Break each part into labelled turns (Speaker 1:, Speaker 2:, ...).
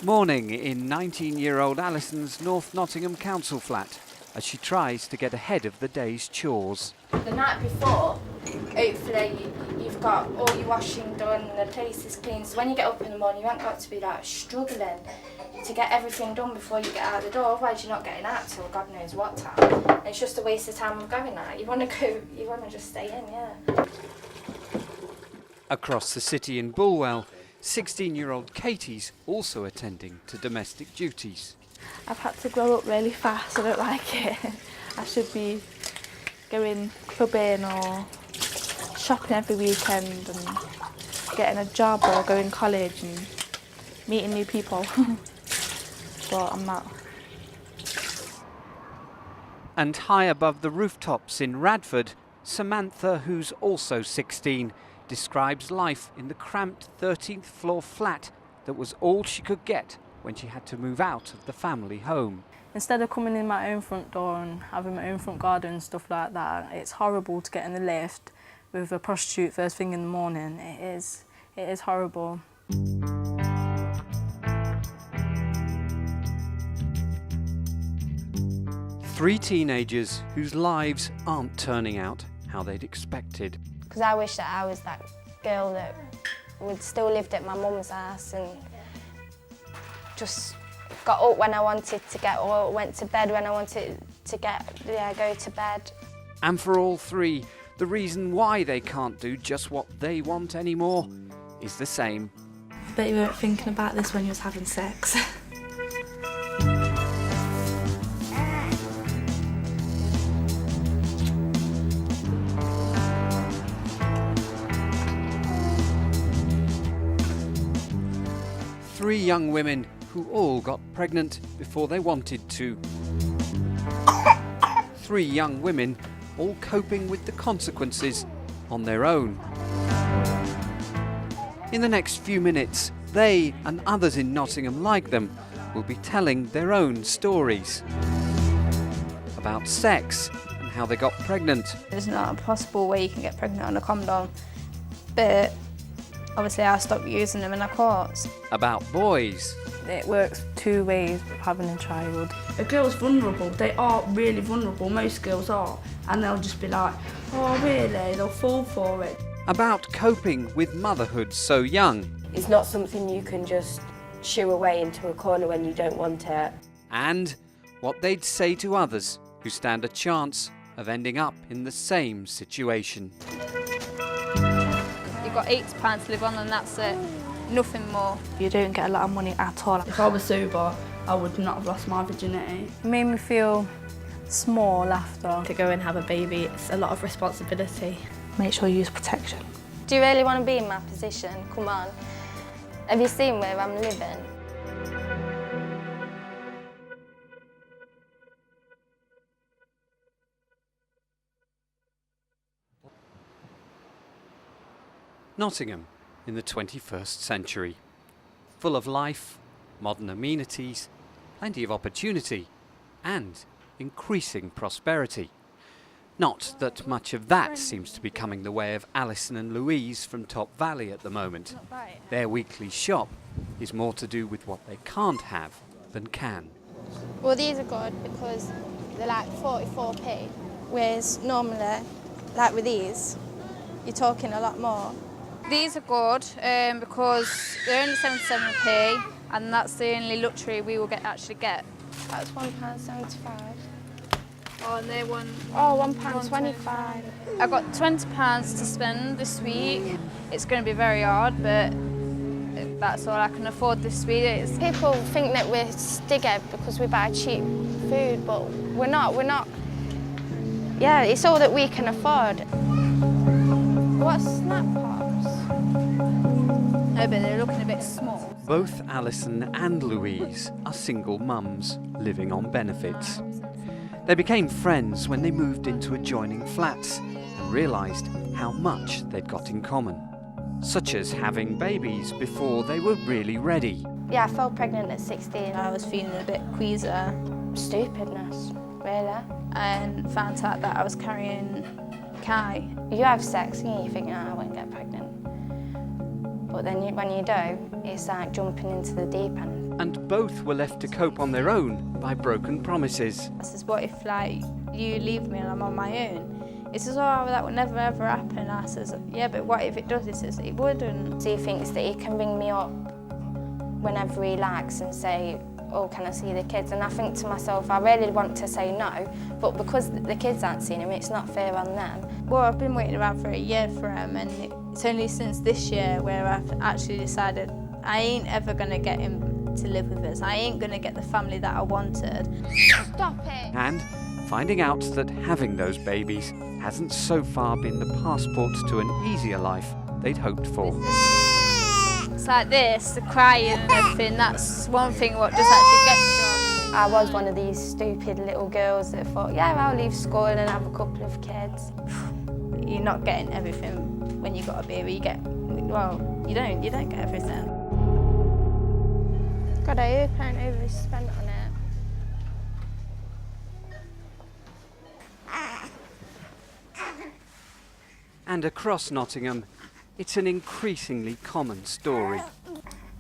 Speaker 1: Morning in 19-year-old Alison's North Nottingham council flat as she tries to get ahead of the day's chores.
Speaker 2: The night before, hopefully you've got all your washing done, the place is clean, so when you get up in the morning you haven't got to be like struggling to get everything done before you get out the door, otherwise you're not getting out till God knows what time. And it's just a waste of time of going out. You want to just stay in, yeah.
Speaker 1: Across the city in Bulwell, 16-year-old Katie's also attending to domestic duties.
Speaker 3: I've had to grow up really fast, I don't like it. I should be going clubbing or shopping every weekend and getting a job or going to college and meeting new people. But I'm not.
Speaker 1: And high above the rooftops in Radford, Samantha, who's also 16, describes life in the cramped 13th floor flat that was all she could get when she had to move out of the family home.
Speaker 3: Instead of coming in my own front door and having my own front garden and stuff like that, it's horrible to get in the lift with a prostitute first thing in the morning. It is horrible.
Speaker 1: Three teenagers whose lives aren't turning out how they'd expected.
Speaker 4: Because I wish that I was that girl that would still lived at my mum's house and just got up when I wanted to get up, went to bed when I wanted to go to bed.
Speaker 1: And for all three, the reason why they can't do just what they want anymore is the same.
Speaker 5: I bet you weren't thinking about this when you was having sex.
Speaker 1: Three young women who all got pregnant before they wanted to. Three young women all coping with the consequences on their own. In the next few minutes, they and others in Nottingham like them will be telling their own stories about sex and how they got pregnant.
Speaker 6: There's not a possible way you can get pregnant on a condom, but obviously I stopped using them and I caught.
Speaker 1: About boys.
Speaker 3: It works two ways with having a child.
Speaker 7: A girl's vulnerable, they are really vulnerable, most girls are, and they'll just be like, oh really, they'll fall for it.
Speaker 1: About coping with motherhood so young.
Speaker 8: It's not something you can just shoo away into a corner when you don't want it.
Speaker 1: And what they'd say to others who stand a chance of ending up in the same situation.
Speaker 6: You've got £80 to live on and that's it, nothing more.
Speaker 3: You don't get a lot of money at all.
Speaker 7: If I was sober, I would not have lost my virginity.
Speaker 3: It made me feel small after.
Speaker 5: To go and have a baby, it's a lot of responsibility.
Speaker 3: Make sure you use protection.
Speaker 4: Do you really want to be in my position? Come on. Have you seen where I'm living?
Speaker 1: Nottingham in the 21st century. Full of life, modern amenities, plenty of opportunity, and increasing prosperity. Not that much of that seems to be coming the way of Alison and Louise from Top Valley at the moment. Their weekly shop is more to do with what they can't have than can.
Speaker 2: Well, these are good because they're like 44p, whereas normally, like with these, you're talking a lot more. These are good because they're only 77p and that's the only luxury we will actually get.
Speaker 4: That's £1.75.
Speaker 2: Oh, and they won.
Speaker 4: Oh, £1.25.
Speaker 2: I've got £20 to spend this week. It's going to be very hard, but that's all I can afford this week.
Speaker 4: People think that we're stiggy because we buy cheap food, but we're not. Yeah, it's all that we can afford. What's Snap Pops?
Speaker 2: No, but they're looking a bit small.
Speaker 1: Both Alison and Louise are single mums living on benefits. They became friends when they moved into adjoining flats and realised how much they'd got in common, such as having babies before they were really ready.
Speaker 4: Yeah, I fell pregnant at 16.
Speaker 6: I was feeling a bit queasy
Speaker 4: Stupidness, really.
Speaker 6: and found out that I was carrying Kai.
Speaker 4: You have sex and you think, I won't get pregnant. But then when you do, it's like jumping into the deep end.
Speaker 1: and both were left to cope on their own by broken promises.
Speaker 6: I says, what if like you leave me and I'm on my own? He says, oh, that would never ever happen. I says, yeah, but what if it does? He says, it wouldn't.
Speaker 4: So he thinks that he can ring me up whenever he likes and say, oh, can I see the kids? And I think to myself, I really want to say no, but because the kids aren't seeing him, it's not fair on them.
Speaker 6: Well, I've been waiting around for a year for him, and it's only since this year where I've actually decided I ain't ever going to get him to live with us. I ain't going to get the family that I wanted.
Speaker 2: Stop it.
Speaker 1: And finding out that having those babies hasn't so far been the passport to an easier life they'd hoped for.
Speaker 6: It's like this, the crying and everything, that's one thing what just actually gets you.
Speaker 4: I was one of these stupid little girls that thought, yeah, I'll leave school and have a couple of kids.
Speaker 6: You're not getting everything when you got a baby. You get, well, you don't get everything.
Speaker 4: God, I hope I don't overspent on it.
Speaker 1: And across Nottingham, it's an increasingly common story.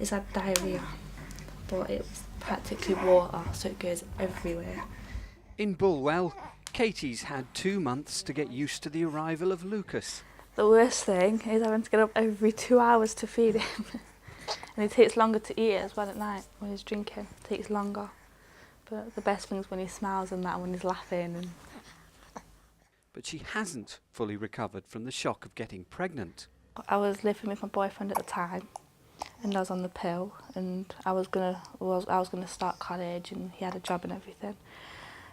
Speaker 5: It's had diarrhoea, but it was practically water, so it goes everywhere.
Speaker 1: In Bulwell, Katie's had 2 months to get used to the arrival of Lucas.
Speaker 3: The worst thing is having to get up every 2 hours to feed him. And it takes longer to eat as well at night when he's drinking. It takes longer. But the best thing is when he smiles and that, when he's laughing. And
Speaker 1: But she hasn't fully recovered from the shock of getting pregnant.
Speaker 3: I was living with my boyfriend at the time, and I was on the pill, and I was gonna start college, and he had a job and everything.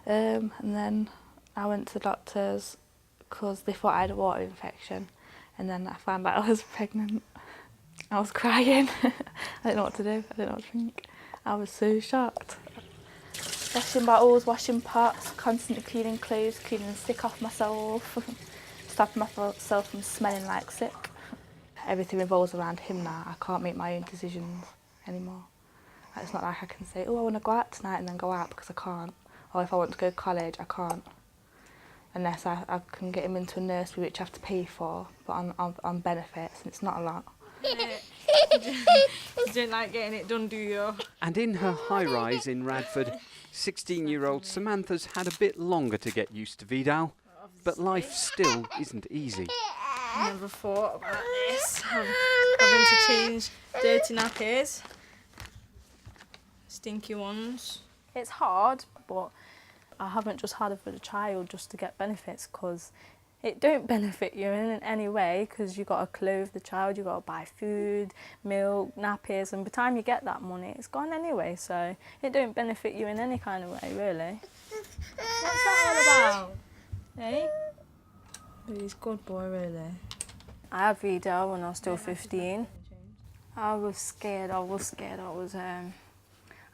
Speaker 3: And then I went to the doctors because they thought I had a water infection, and then I found out I was pregnant. I was crying. I didn't know what to do. I didn't know what to think. I was so shocked. Washing bottles, washing pots, constantly cleaning clothes, cleaning sick off myself, stopping myself from smelling like sick. Everything revolves around him now. I can't make my own decisions anymore. It's not like I can say, oh, I want to go out tonight and then go out, because I can't. Or if I want to go to college, I can't. Unless I can get him into a nursery, which I have to pay for, but on benefits, and it's not a lot.
Speaker 9: You don't like getting it done, do you?
Speaker 1: And in her high-rise in Radford, 16-year-old Samantha's had a bit longer to get used to Vidal, but life still isn't easy.
Speaker 9: I never thought about this. Having to change dirty nappies, stinky ones.
Speaker 10: It's hard, but I haven't just had it for the child just to get benefits, because it don't benefit you in any way, because you've got to clothe the child, you've got to buy food, milk, nappies, and by the time you get that money, it's gone anyway, so it don't benefit you in any kind of way, really.
Speaker 9: What's that all about? Eh? But he's a good boy, really.
Speaker 10: I had Vidal when I was still 15. I was scared, I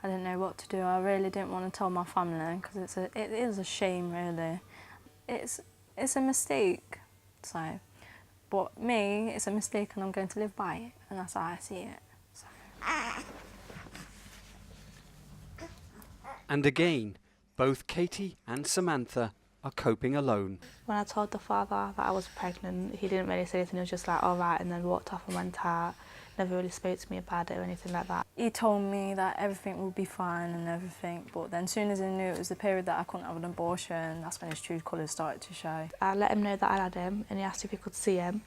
Speaker 10: didn't know what to do. I really didn't want to tell my family, because it is a shame, really. It's a mistake, so, but me, it's a mistake and I'm going to live by it, and that's how I see it. So.
Speaker 1: And again, both Katie and Samantha are coping alone.
Speaker 3: When I told the father that I was pregnant, he didn't really say anything. He was just like, all right, and then walked off and went out. Never really spoke to me about it or anything like that.
Speaker 10: He told me that everything would be fine and everything, but then as soon as he knew it was the period that I couldn't have an abortion, that's when his true colours started to show.
Speaker 3: I let him know that I had him, and he asked if he could see him.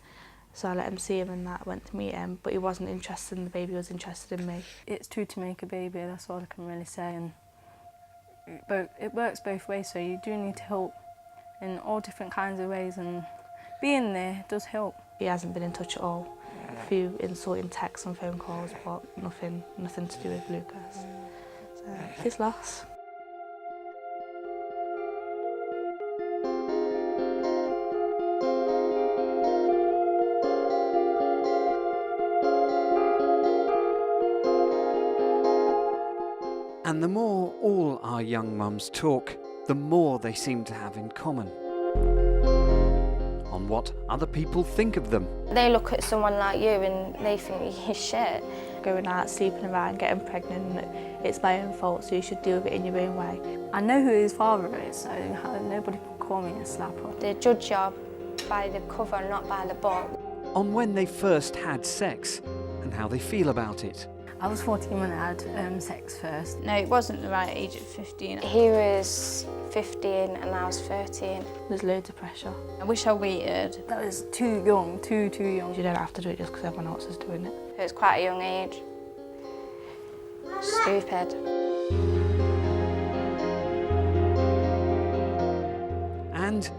Speaker 3: So I let him see him, and that went to meet him, but he wasn't interested in the baby, he was interested in me.
Speaker 10: It's true to make a baby, that's all I can really say, and it works both ways, so you do need to help in all different kinds of ways, and being there does help.
Speaker 3: He hasn't been in touch at all. A few insulting texts and phone calls, but nothing to do with Lucas. So his loss.
Speaker 1: And the more all our young mums talk, the more they seem to have in common. On what other people think of them.
Speaker 4: They look at someone like you and they think you're shit.
Speaker 3: Going out, sleeping around, getting pregnant, it's my own fault, so you should deal with it in your own way.
Speaker 10: I know who his father is, so nobody can call me a slapper.
Speaker 4: They judge you by the cover, not by the book.
Speaker 1: On when they first had sex and how they feel about it.
Speaker 10: I was 14 when I had sex first.
Speaker 6: No, it wasn't the right age at 15.
Speaker 4: He was 15 and I was 13.
Speaker 3: There's loads of pressure.
Speaker 6: I wish I waited.
Speaker 10: That was too young, too young.
Speaker 3: You don't have to do it just because everyone else is doing it.
Speaker 4: It was quite a young age. Stupid.
Speaker 1: And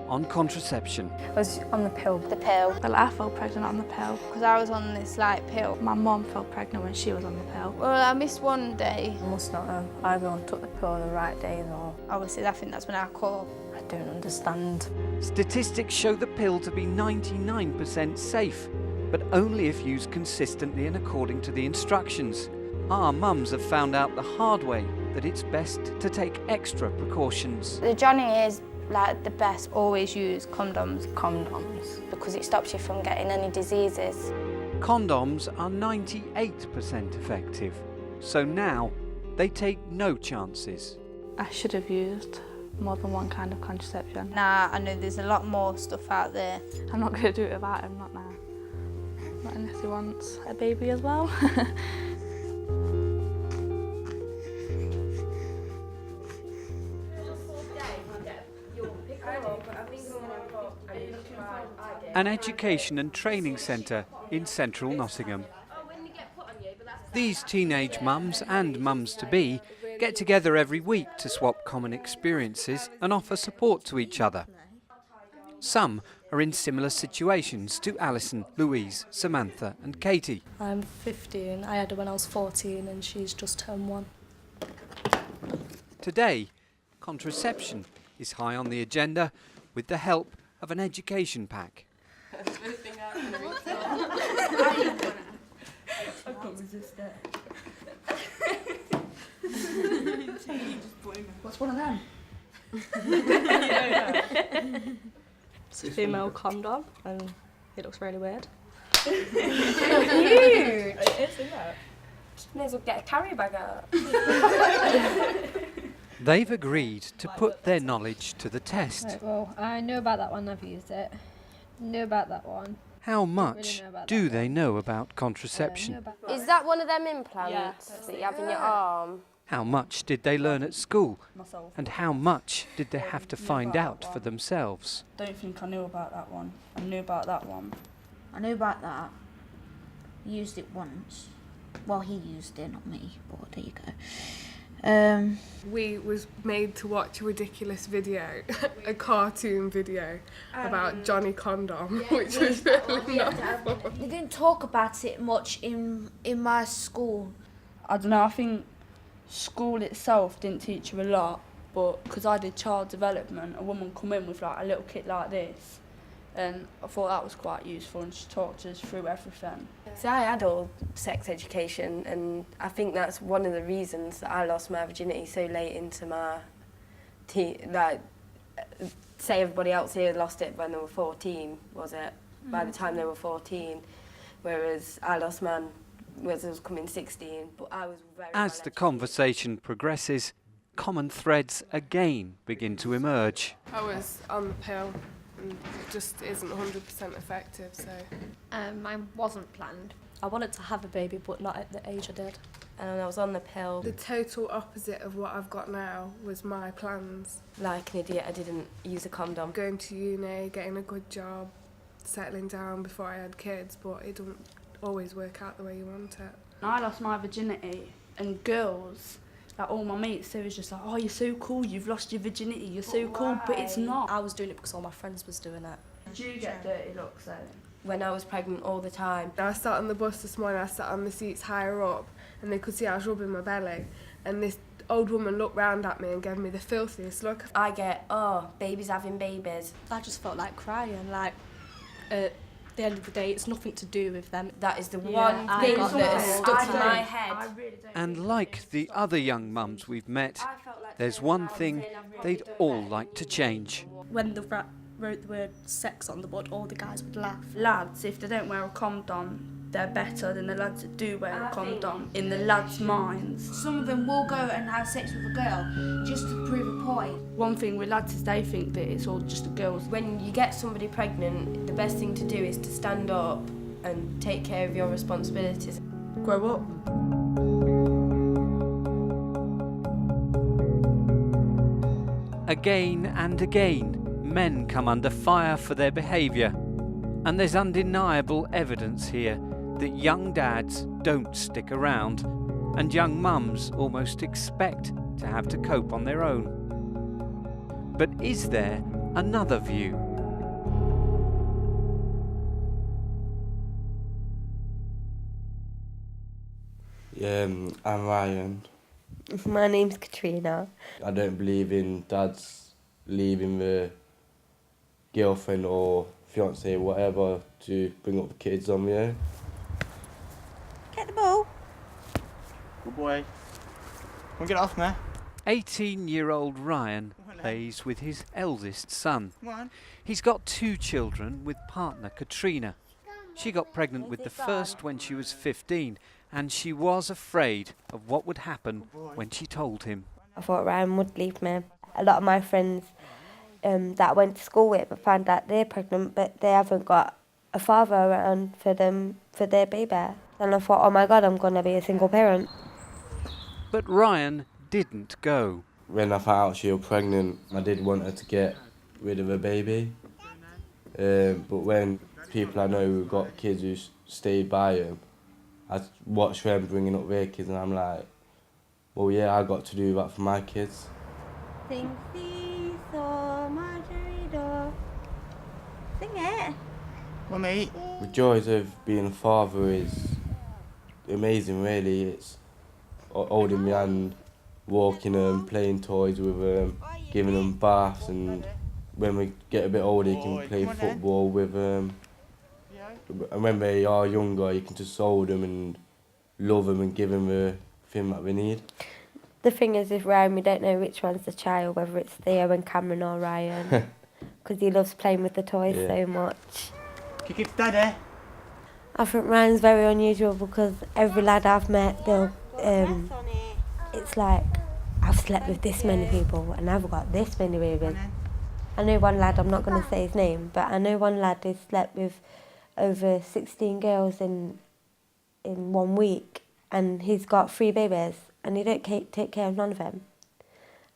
Speaker 1: on contraception.
Speaker 10: I was on the pill.
Speaker 4: The pill.
Speaker 3: Well, I fell pregnant on the pill.
Speaker 6: Because I was on this light pill.
Speaker 3: My mum fell pregnant when she was on the pill.
Speaker 6: Well, I missed one day.
Speaker 10: I must not have either took the pill on the right days or
Speaker 6: Obviously, I think that's when I caught.
Speaker 10: I don't understand.
Speaker 1: Statistics show the pill to be 99% safe, but only if used consistently and according to the instructions. Our mums have found out the hard way that it's best to take extra precautions.
Speaker 4: The Johnny is like the best
Speaker 6: Always use condoms.
Speaker 10: Condoms.
Speaker 4: because it stops you from getting any diseases.
Speaker 1: Condoms are 98% effective, so now they take no chances.
Speaker 3: I should have used more than one kind of contraception.
Speaker 6: Nah, I know there's a lot more stuff out there.
Speaker 3: I'm not going to do it without him, not now. Not unless he wants a baby as well.
Speaker 1: An education and training centre in central Nottingham. These teenage mums and mums-to-be get together every week to swap common experiences and offer support to each other. Some are in similar situations to Alison, Louise, Samantha and Katie.
Speaker 5: I'm 15. I had her when I was 14 and she's just turned 1.
Speaker 1: Today, contraception is high on the agenda with the help of an education pack.
Speaker 7: I can't resist it. What's one of them?
Speaker 5: It's a female condom and it looks really weird.
Speaker 8: It is, isn't it? May as well get a carry bag out.
Speaker 1: They've agreed to put their knowledge to the test.
Speaker 11: Right, well, I know about that one, I've used it. Know about that one.
Speaker 1: How much do they know about contraception?
Speaker 8: Is that one of them implants that you have in your arm?
Speaker 1: How much did they learn at school?
Speaker 7: Myself.
Speaker 1: And how much did they have to find out for themselves?
Speaker 7: Don't think I knew about that one. I knew about that one.
Speaker 9: I know about that. Used it once. Well, he used it, not me, but there you go.
Speaker 12: We was made to watch a ridiculous video, a cartoon video about Johnny Condom, which was really not fun.
Speaker 9: They didn't talk about it much in my school.
Speaker 7: I don't know, I think school itself didn't teach you a lot, but because I did child development, a woman come in with like a little kit like this, and I thought that was quite useful, and she talked us through everything.
Speaker 8: So I had all sex education, and I think that's one of the reasons that I lost my virginity so late into my say everybody else here lost it when they were 14, was it? By the time they were 14, whereas I lost mine as I was coming 16. But I was very
Speaker 1: As the conversation progresses, common threads again begin to emerge.
Speaker 12: I was on the pill and it just isn't 100% effective, so...
Speaker 11: Mine wasn't planned.
Speaker 5: I wanted to have a baby, but not at the age I did.
Speaker 8: And I was on the pill.
Speaker 12: The total opposite of what I've got now was my plans.
Speaker 8: Like an idiot, I didn't use a condom.
Speaker 12: Going to uni, getting a good job, settling down before I had kids, but it doesn't always work out the way you want it.
Speaker 7: I lost my virginity, and girls, like all my mates, they was just like, oh, you're so cool, you've lost your virginity, you're so cool, but it's not.
Speaker 5: I was doing it because all my friends was doing it.
Speaker 7: Did you get dirty looks then?
Speaker 8: When I was pregnant all the time.
Speaker 12: I sat on the bus this morning, I sat on the seats higher up, and they could see I was rubbing my belly, and this old woman looked round at me and gave me the filthiest look.
Speaker 8: I get, oh, babies having babies.
Speaker 5: I just felt like crying, like, at the end of the day, it's nothing to do with them.
Speaker 8: That is the one thing that has stuck in my head.
Speaker 1: And like the other young mums we've met, there's one thing they'd all like to change.
Speaker 5: When the rap wrote the word sex on the board, all the guys would laugh.
Speaker 7: Lads, if they don't wear a condom, they're better than the lads that do wear a condom in the lads' minds.
Speaker 9: Some of them will go and have sex with a girl just to prove a point.
Speaker 7: One thing with lads is they think that it's all just the girls.
Speaker 8: When you get somebody pregnant, the best thing to do is to stand up and take care of your responsibilities.
Speaker 5: grow up.
Speaker 1: Again and again, men come under fire for their behaviour, and there's undeniable evidence here that young dads don't stick around, and young mums almost expect to have to cope on their own. But is there another view?
Speaker 13: I'm Ryan.
Speaker 14: My name's Katrina.
Speaker 13: I don't believe in dads leaving the girlfriend or fiance, whatever, to bring up the kids on their own.
Speaker 9: Get the ball.
Speaker 15: Good boy. Come get it off me.
Speaker 1: 18-year-old Ryan plays with his eldest son. He's got 2 children with partner Katrina. She got pregnant with the first when she was 15, and she was afraid of what would happen when she told him.
Speaker 14: I thought Ryan would leave me. A lot of my friends that I went to school with found out they're pregnant, but they haven't got a father around for their baby. And I thought, oh my God, I'm going to be a single parent.
Speaker 1: But Ryan didn't go.
Speaker 13: When I found out she was pregnant, I did want her to get rid of her baby. But when people I know who got kids who stayed by them, I watched them bringing up their kids, and I'm like, well, yeah, I got to do that for my kids.
Speaker 9: Sing seesaw, margarita. Sing it.
Speaker 15: Well, mate.
Speaker 13: The joys of being a father is amazing, really. It's holding my hand, walking them, playing toys with them, giving them baths, and when we get a bit older, you can play football with them. And when they are younger, you can just hold them and love them and give them the thing that they need.
Speaker 14: The thing is with Ryan, we don't know which one's the child, whether it's Theo and Cameron or Ryan, because he loves playing with the toys so much.
Speaker 15: Kick it, Daddy.
Speaker 14: I think Ryan's very unusual because every lad I've met, they'll, it's like, I've slept with this many people and I've got this many babies. I know one lad, I'm not going to say his name, but I know one lad who slept with over 16 girls in 1 week, and he's got 3 babies and he don't take care of none of them.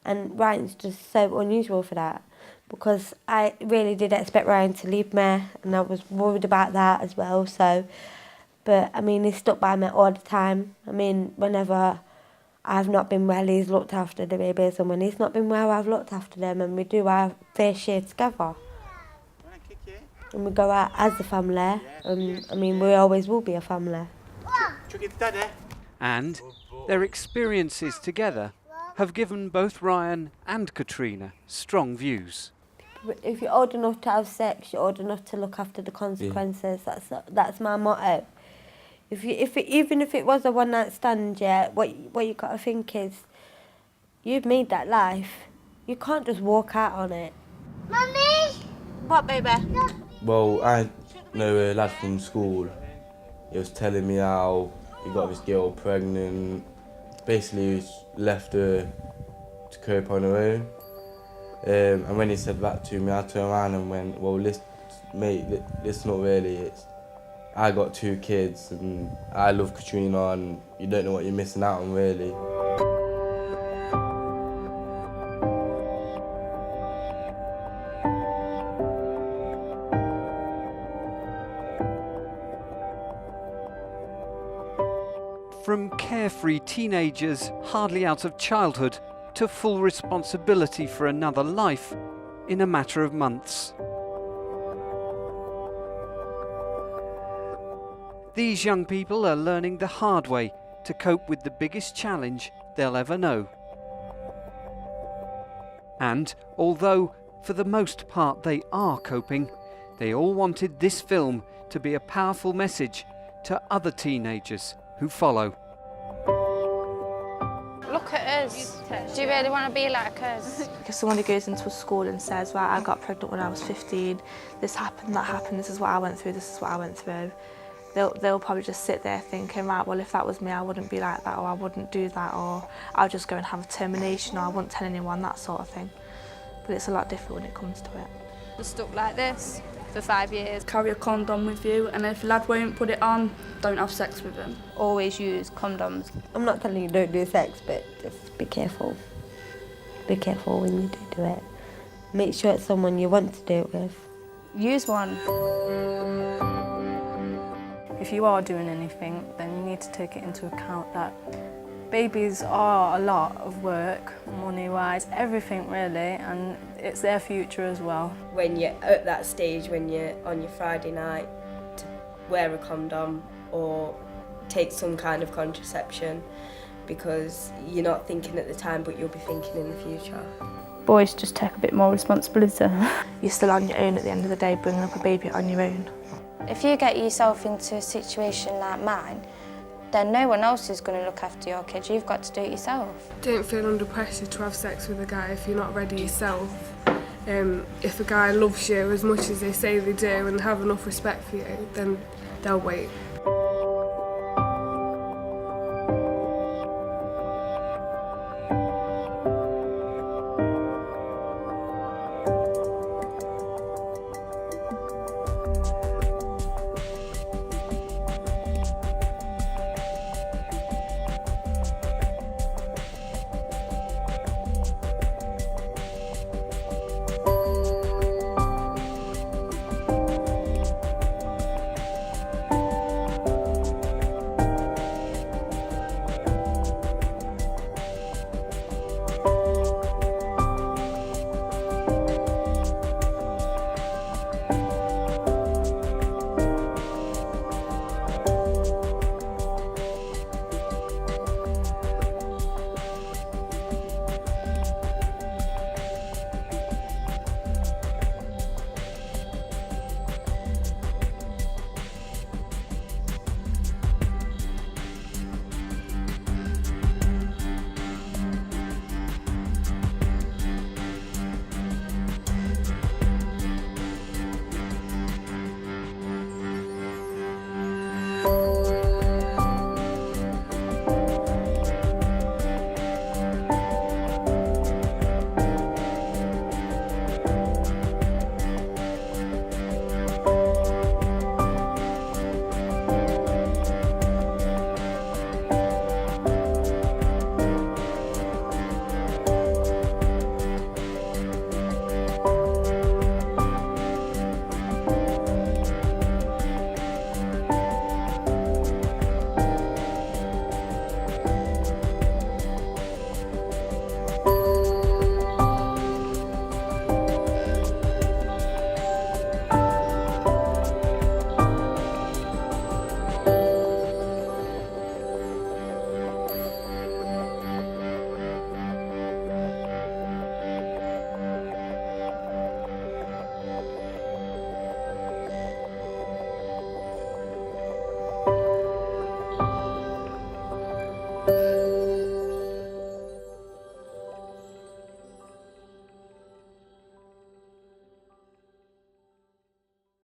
Speaker 14: And Ryan's just so unusual for that, because I really did expect Ryan to leave me, and I was worried about that as well. So, but I mean, he's stuck by me all the time. I mean, whenever I've not been well, he's looked after the babies, and when he's not been well, I've looked after them, and we do our fair share together. And we go out as a family, and I mean, we always will be a family.
Speaker 1: And their experiences together have given both Ryan and Katrina strong views.
Speaker 14: If you're old enough to have sex, you're old enough to look after the consequences. Yeah. That's my motto. Even if it was a one-night stand, what you got to think is, you've made that life. You can't just walk out on it.
Speaker 9: Mummy! What, baby?
Speaker 13: Well, I know a lad from school. He was telling me how he got this girl pregnant. Basically, he left her to cope on her own. And when he said that to me, I turned around and went, well, mate, listen up really. I got 2 kids and I love Katrina, and you don't know what you're missing out on, really.
Speaker 1: From carefree teenagers hardly out of childhood to full responsibility for another life in a matter of months. These young people are learning the hard way to cope with the biggest challenge they'll ever know. And although for the most part they are coping, they all wanted this film to be a powerful message to other teenagers who follow.
Speaker 4: Look at us. Do you really want to be like us?
Speaker 3: If someone who goes into a school and says, well, I got pregnant when I was 15, this happened, that happened, this is what I went through, this is what I went through, they'll probably just sit there thinking, right, well, if that was me, I wouldn't be like that, or I wouldn't do that, or I'll just go and have a termination, or I wouldn't tell anyone, that sort of thing. But it's a lot different when it comes to it.
Speaker 6: Just stuck like this. for 5 years.
Speaker 7: Carry a condom with you, and if a lad won't put it on, don't have sex with him.
Speaker 6: Always use condoms.
Speaker 14: I'm not telling you don't do sex, but just be careful. Be careful when you do it. Make sure it's someone you want to do it with.
Speaker 6: Use one.
Speaker 10: If you are doing anything, then you need to take it into account that babies are a lot of work, money-wise, everything really, and it's their future as well.
Speaker 8: When you're at that stage, when you're on your Friday night, to wear a condom or take some kind of contraception, because you're not thinking at the time, but you'll be thinking in the future.
Speaker 3: Boys just take a bit more responsibility.
Speaker 5: You're still on your own at the end of the day, bringing up a baby on your own.
Speaker 2: If you get yourself into a situation like mine, then no one else is going to look after your kids. You've got to do it yourself.
Speaker 12: Don't feel under pressure to have sex with a guy if you're not ready yourself. If a guy loves you as much as they say they do and have enough respect for you, then they'll wait.